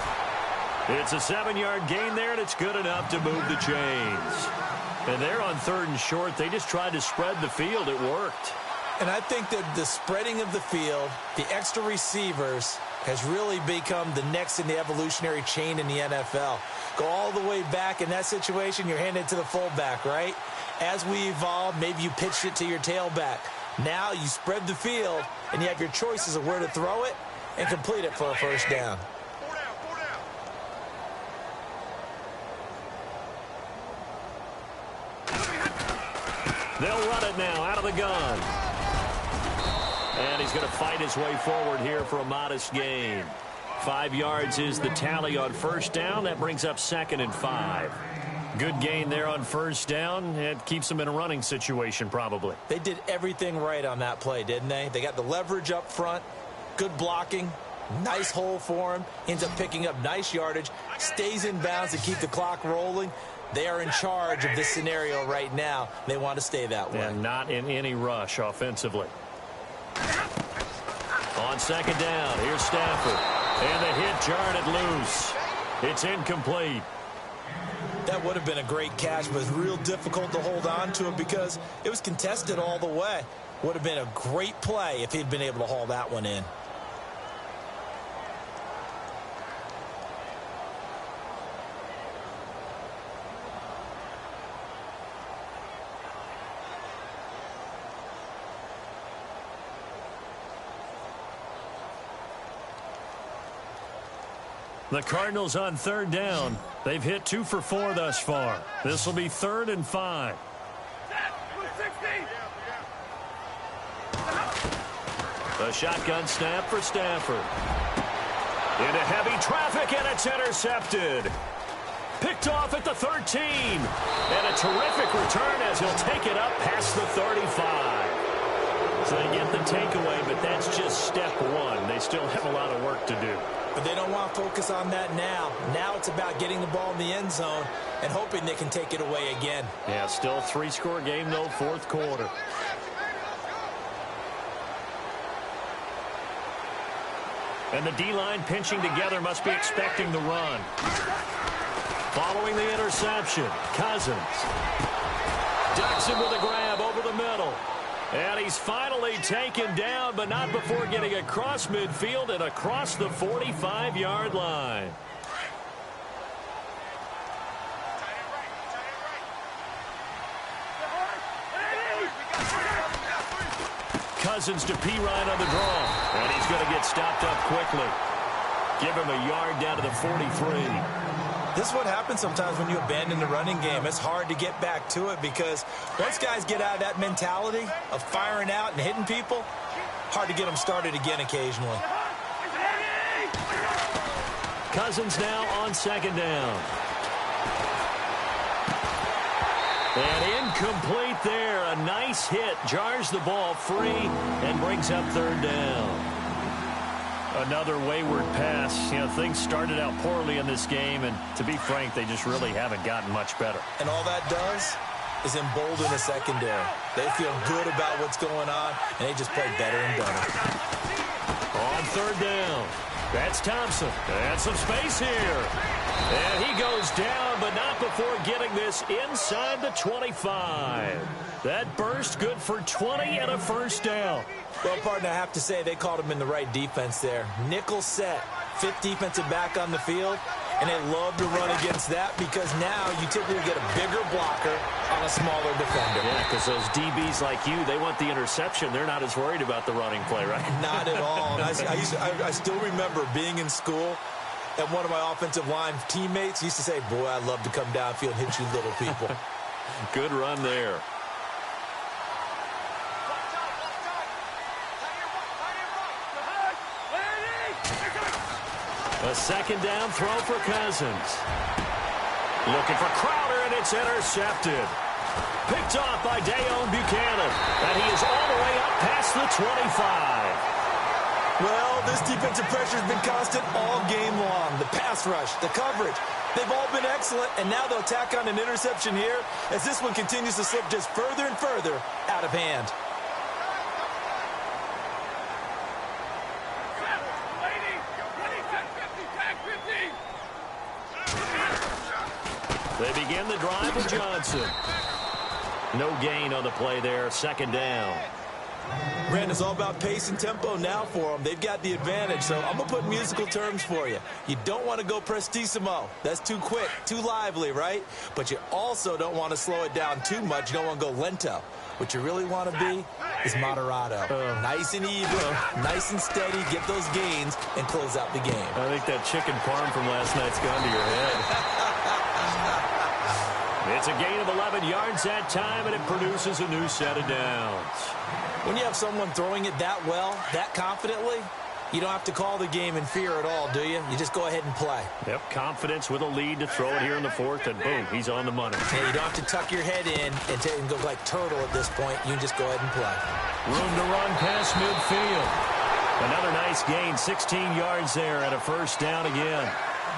It's a 7-yard gain there, and it's good enough to move the chains. And they're on 3rd and short. They just tried to spread the field. It worked. And I think that the spreading of the field, the extra receivers, has really become the next in the evolutionary chain in the NFL. Go all the way back in that situation, you're handed to the fullback, right? As we evolve, maybe you pitched it to your tailback. Now you spread the field, and you have your choices of where to throw it and complete it for a first down. They'll run it now out of the gun. And he's going to fight his way forward here for a modest gain. 5 yards is the tally on first down. That brings up 2nd and 5. Good gain there on first down. It keeps them in a running situation probably. They did everything right on that play, didn't they? They got the leverage up front, good blocking, nice hole for him, ends up picking up nice yardage, stays in bounds to keep the clock rolling. They are in charge of this scenario right now. They want to stay that way. And not in any rush offensively. On 2nd down, here's Stafford. And the hit jarred it loose. It's incomplete. That would have been a great catch, but it's real difficult to hold on to it because it was contested all the way. Would have been a great play if he'd been able to haul that one in. The Cardinals on 3rd down. They've hit 2 for 4 thus far. This will be 3rd and 5. A shotgun snap for Stafford. Into heavy traffic, and it's intercepted. Picked off at the 13. And a terrific return as he'll take it up past the 35. So they get the takeaway, but that's just step 1. They still have a lot of work to do. But they don't want to focus on that now. Now it's about getting the ball in the end zone and hoping they can take it away again. Yeah, still a 3-score game, though, 4th quarter. And the D-line pinching together must be expecting the run. Following the interception, Cousins. Ducks him with a grab over the middle. And he's finally taken down, but not before getting across midfield and across the 45-yard line. Cousins to Pirine on the draw. And he's going to get stopped up quickly. Give him a yard down to the 43. This is what happens sometimes when you abandon the running game. It's hard to get back to it because once guys get out of that mentality of firing out and hitting people, hard to get them started again occasionally. Cousins now on 2nd down. And incomplete there. A nice hit. Jars the ball free and brings up 3rd down. Another wayward pass. You know, things started out poorly in this game, and to be frank, they just really haven't gotten much better. And all that does is embolden the secondary. They feel good about what's going on, and they just play better and better. On 3rd down, that's Thompson. And some space here. And he goes down, but not before getting this inside the 25. That burst good for 20 and a first down. Well, partner, I have to say they called him in the right defense there. Nickel set, 5th defensive back on the field, and they love to run against that because now you typically get a bigger blocker on a smaller defender. Yeah, because those DBs like you, they want the interception. They're not as worried about the running play, right? Not at all. And I still remember being in school, and one of my offensive line teammates used to say, boy, I'd love to come downfield and hit you little people. Good run there. A 2nd down throw for Cousins. Looking for Crowder, and it's intercepted. Picked off by Dayon Buchanan. And he is all the way up past the 25. Well, this defensive pressure has been constant all game long. The pass rush, the coverage, they've all been excellent, and now they'll tack on an interception here as this one continues to slip just further and further out of hand. They begin the drive with Johnson. No gain on the play there. Second down. Brandon, it's all about pace and tempo now for them. They've got the advantage, so I'm going to put musical terms for you. You don't want to go prestissimo. That's too quick, too lively, right? But you also don't want to slow it down too much. You don't want to go lento. What you really want to be is moderato. Nice and even, nice and steady, get those gains, and close out the game. I think that chicken parm from last night's gone to your head. It's a gain of 11 yards that time, and it produces a new set of downs. When you have someone throwing it that well, that confidently, you don't have to call the game in fear at all, do you? You just go ahead and play. Yep, confidence with a lead to throw it here in the fourth, and boom, he's on the money. Hey, you don't have to tuck your head in and go like turtle at this point. You can just go ahead and play. Room to run past midfield. Another nice gain, 16 yards there, and a first down again.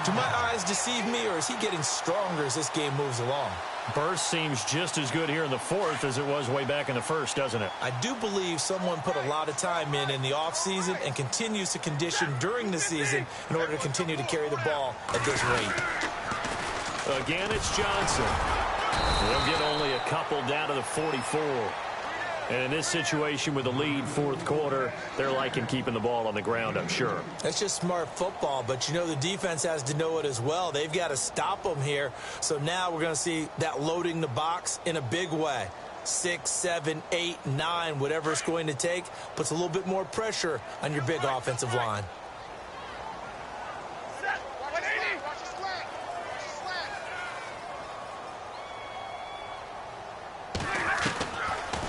Do my eyes deceive me, or is he getting stronger as this game moves along? Burst seems just as good here in the fourth as it was way back in the first, doesn't it? I do believe someone put a lot of time in the offseason and continues to condition during the season in order to continue to carry the ball at this rate. Again, it's Johnson. They'll get only a couple down to the 44. And in this situation with the lead fourth quarter, they're liking keeping the ball on the ground, I'm sure. That's just smart football, but you know the defense has to know it as well. They've got to stop them here. So now we're going to see that loading the box in a big way. 6, 7, 8, 9, whatever it's going to take, puts a little bit more pressure on your big offensive line.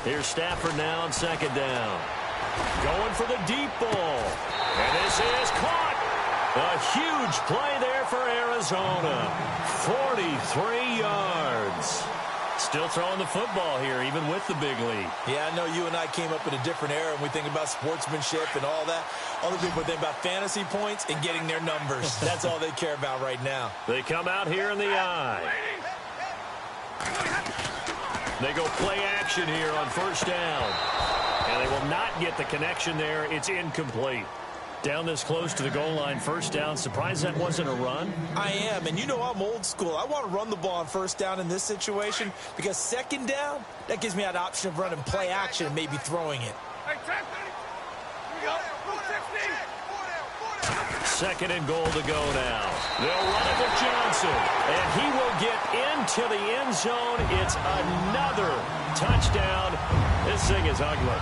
Here's Stafford now on second down. Going for the deep ball. And this is caught. A huge play there for Arizona. 43 yards. Still throwing the football here, even with the big lead. Yeah, I know you and I came up in a different era, and we think about sportsmanship and all that. Other people think about fantasy points and getting their numbers. That's all they care about right now. They come out here in the eye. They go play action here on first down. And they will not get the connection there. It's incomplete. Down this close to the goal line, first down. Surprised that wasn't a run? I am, and you know I'm old school. I want to run the ball on first down in this situation because second down, that gives me that option of running play action and maybe throwing it. Second and goal to go now. They'll run it with Johnson, and he will get into the end zone. It's another touchdown. This thing is ugly.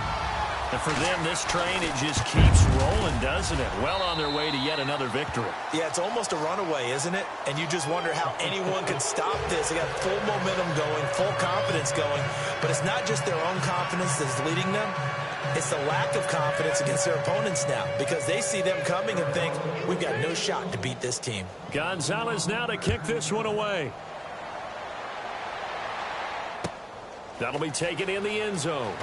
And for them, this train, it just keeps rolling, doesn't it? Well on their way to yet another victory. Yeah, it's almost a runaway, isn't it? And you just wonder how anyone can stop this. They got full momentum going, full confidence going. But it's not just their own confidence that's leading them. It's the lack of confidence against their opponents now because they see them coming and think, we've got no shot to beat this team. Gonzalez now to kick this one away. That'll be taken in the end zone.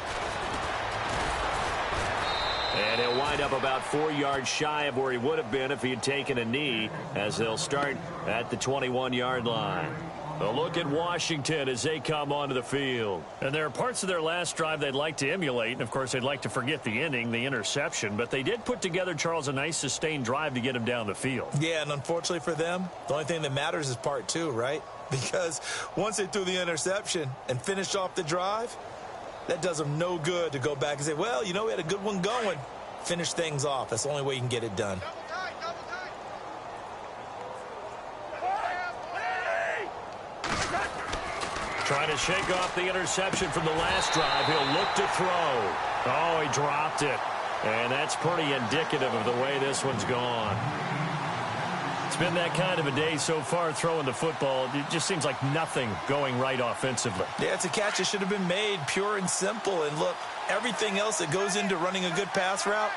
And he'll wind up about 4 yards shy of where he would have been if he had taken a knee, as they'll start at the 21-yard line. A look at Washington as they come onto the field. And there are parts of their last drive they'd like to emulate. And, of course, they'd like to forget the inning, the interception. But they did put together, Charles, a nice sustained drive to get him down the field. Yeah, and unfortunately for them, the only thing that matters is part two, right? Because once they threw the interception and finished off the drive, that does them no good to go back and say, well, you know, we had a good one going. Finish things off. That's the only way you can get it done. Trying to shake off the interception from the last drive. He'll look to throw. Oh, he dropped it. And that's pretty indicative of the way this one's gone. It's been that kind of a day so far throwing the football. It just seems like nothing going right offensively. Yeah, it's a catch that should have been made, pure and simple. And look, everything else that goes into running a good pass route,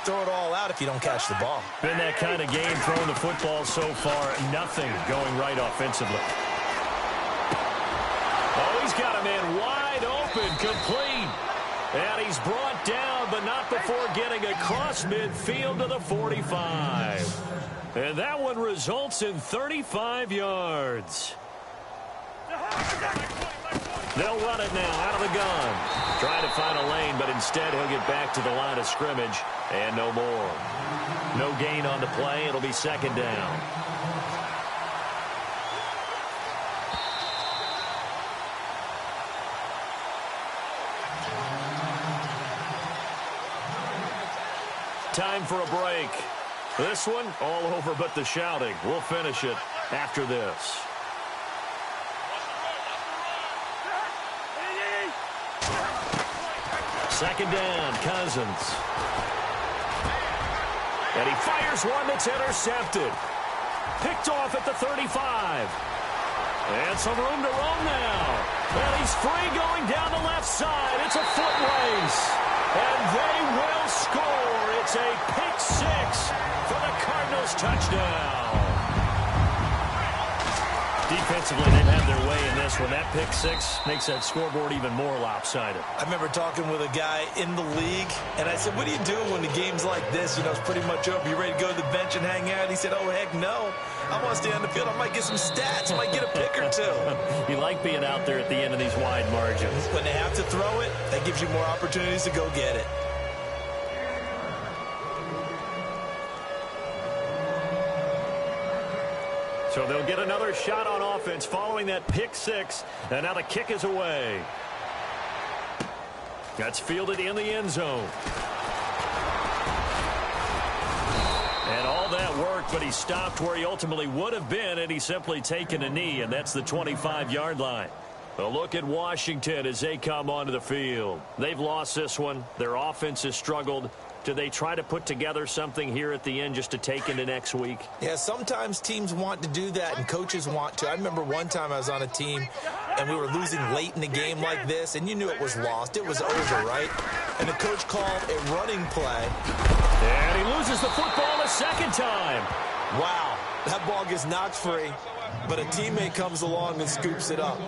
throw it all out if you don't catch the ball. Been that kind of game throwing the football so far. Nothing going right offensively. Oh, he's got him in wide open, complete. And he's brought down, but not before getting across midfield to the 45. And that one results in 35 yards. They'll run it now out of the gun. Trying to find a lane, but instead he'll get back to the line of scrimmage. And no more. No gain on the play. It'll be second down. time for a break. This one, all over but the shouting. We'll finish it after this. Second down, Cousins. And he fires one that's intercepted. Picked off at the 35. And some room to roam now. And he's free going down the left side. It's a foot race. And they will score. It's a pick six for the Cardinals touchdown. Defensively, they've had their way in this one. That pick six makes that scoreboard even more lopsided. I remember talking with a guy in the league, and I said, what do you do when the game's like this? You know, it's pretty much over. You ready to go to the bench and hang out? He said, oh, heck no. I want to stay on the field. I might get some stats. I might get a pick or two. You like being out there at the end of these wide margins. When they have to throw it, that gives you more opportunities to go get it. So they'll get another shot on offense following that pick six. And now the kick is away. That's fielded in the end zone. And all that work, but he stopped where he ultimately would have been, and he's simply taken a knee, and that's the 25-yard line. A look at Washington as they come onto the field. They've lost this one. Their offense has struggled. Do they try to put together something here at the end just to take into next week? Yeah, sometimes teams want to do that and coaches want to. I remember one time I was on a team and we were losing late in the game like this, and you knew it was lost. It was over, right? And the coach called a running play. And he loses the football a second time. Wow, that ball gets knocked free, but a teammate comes along and scoops it up.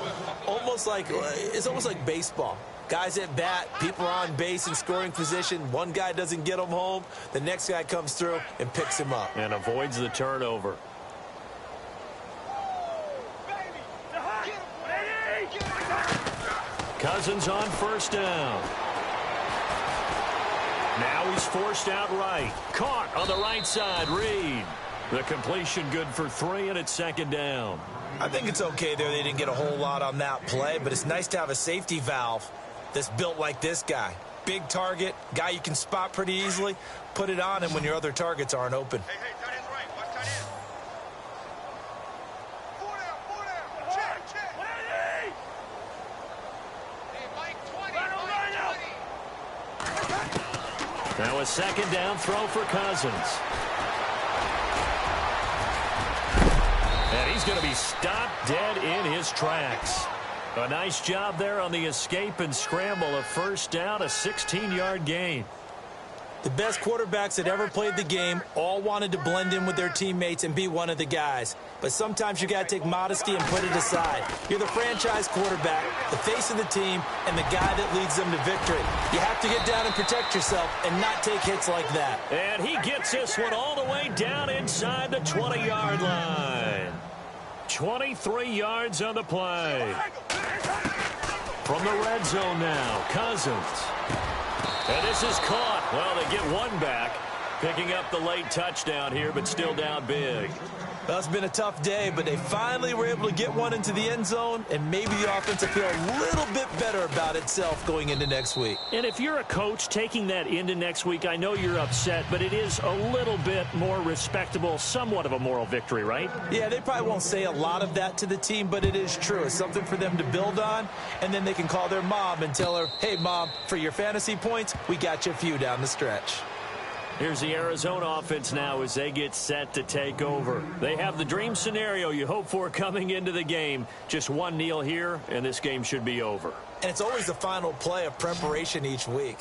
It's almost like baseball. Guys at bat, people are on base in scoring position. One guy doesn't get him home. The next guy comes through and picks him up. And avoids the turnover. Cousins on first down. Now he's forced out right. Caught on the right side, Reed. The completion good for 3, and it's second down. I think it's okay there. They didn't get a whole lot on that play, but it's nice to have a safety valve that's built like this guy. Big target, guy you can spot pretty easily. Put it on him when your other targets aren't open. Hey, tight end's right. Watch tight end. 4 down. Check. Hey, Mike, 20. Now a second down throw for Cousins. And he's going to be stopped dead in his tracks. A nice job there on the escape and scramble. A first down, a 16-yard gain. The best quarterbacks that ever played the game all wanted to blend in with their teammates and be one of the guys. But sometimes you got to take modesty and put it aside. You're the franchise quarterback, the face of the team, and the guy that leads them to victory. You have to get down and protect yourself and not take hits like that. And he gets this one all the way down inside the 20-yard line. 23 yards on the play. From the red zone now, Cousins. And this is caught. Well, they get one back, picking up the late touchdown here, but still down big. Well, it's been a tough day, but they finally were able to get one into the end zone, and maybe the offense will feel a little bit better about itself going into next week. And if you're a coach taking that into next week, I know you're upset, but it is a little bit more respectable, somewhat of a moral victory, right? Yeah, they probably won't say a lot of that to the team, but it is true. It's something for them to build on, and then they can call their mom and tell her, hey, Mom, for your fantasy points, we got you a few down the stretch. Here's the Arizona offense now as they get set to take over. They have the dream scenario you hope for coming into the game. Just one kneel here, and this game should be over. And it's always the final play of preparation each week.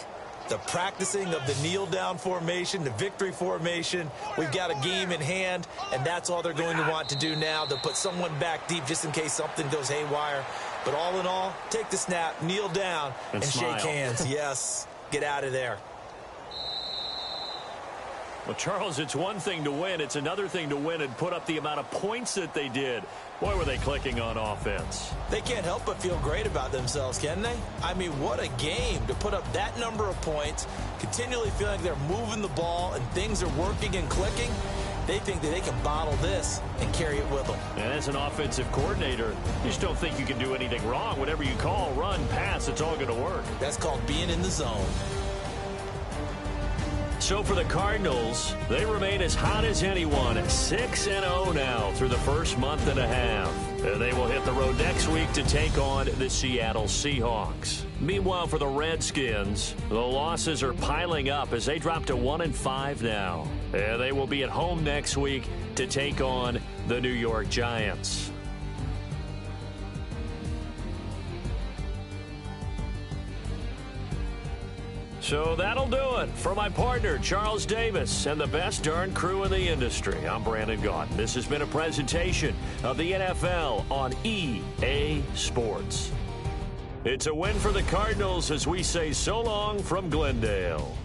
The practicing of the kneel-down formation, the victory formation. We've got a game in hand, and that's all they're going to want to do now. They'll put someone back deep just in case something goes haywire. But all in all, take the snap, kneel down, and shake hands. Yes, get out of there. Well, Charles, it's one thing to win. It's another thing to win and put up the amount of points that they did. Boy, were they clicking on offense. They can't help but feel great about themselves, can they? I mean, what a game to put up that number of points, continually feeling like they're moving the ball and things are working and clicking. They think that they can bottle this and carry it with them. And as an offensive coordinator, you just don't think you can do anything wrong. Whatever you call, run, pass, it's all going to work. That's called being in the zone. So for the Cardinals, they remain as hot as anyone, 6-0 now through the first month and a half. They will hit the road next week to take on the Seattle Seahawks. Meanwhile, for the Redskins, the losses are piling up as they drop to 1-5 now. They will be at home next week to take on the New York Giants. So that'll do it. For my partner, Charles Davis, and the best darn crew in the industry, I'm Brandon Gaudin. This has been a presentation of the NFL on EA Sports. It's a win for the Cardinals as we say so long from Glendale.